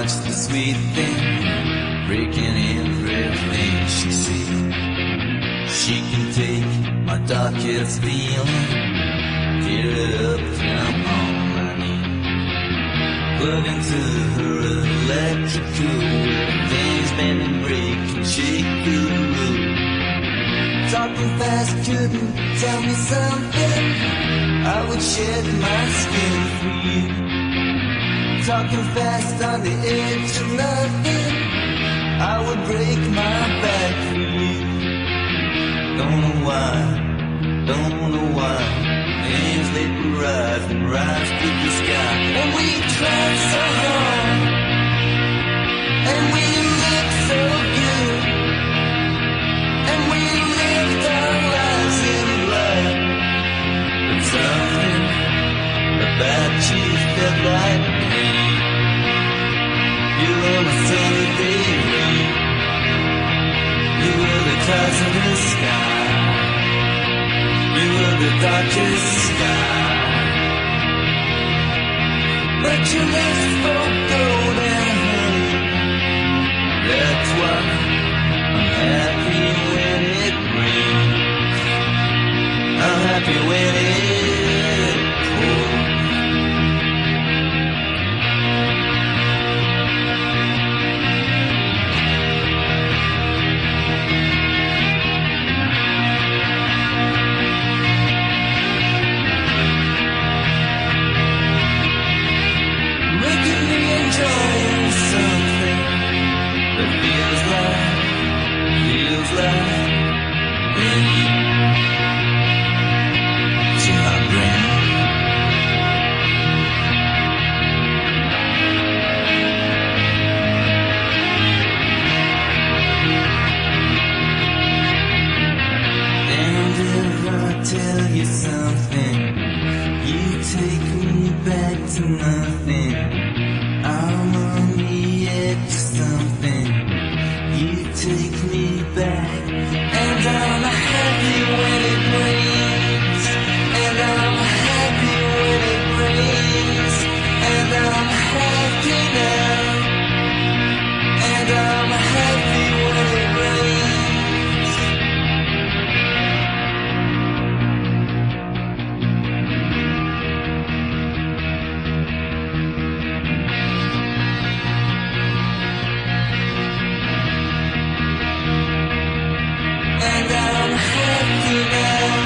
watch the sweet thing breaking everything she sees. She can take my darkest feeling, tear it up till I'm on my knees. Plug into her electrical, things bend and break and shake the room. Talking fast couldn't tell me something, I would shed my skin for you. Talking fast on the edge of nothing, I would break my back for you. Don't know why, things vaporize and rise to the sky. And we tried so hard, and we looked so good, and we lived our lives in blood. But something about you felt like pain. You were my sunny day rain. You were the clouds in the sky. You were the darkest sky. But your lips spoke gold and honey. That's why I'm happy when it rains. I'm happy when it pours. Enjoying something that feels like rain to my brain. And if I tell you something, you take me back to nothing. I'm on the edge of something, you take me back. And I'm happy when it rains, and I'm happy when it rains, and I'm happy now, and I'm happy when it rains. And I'm happy now.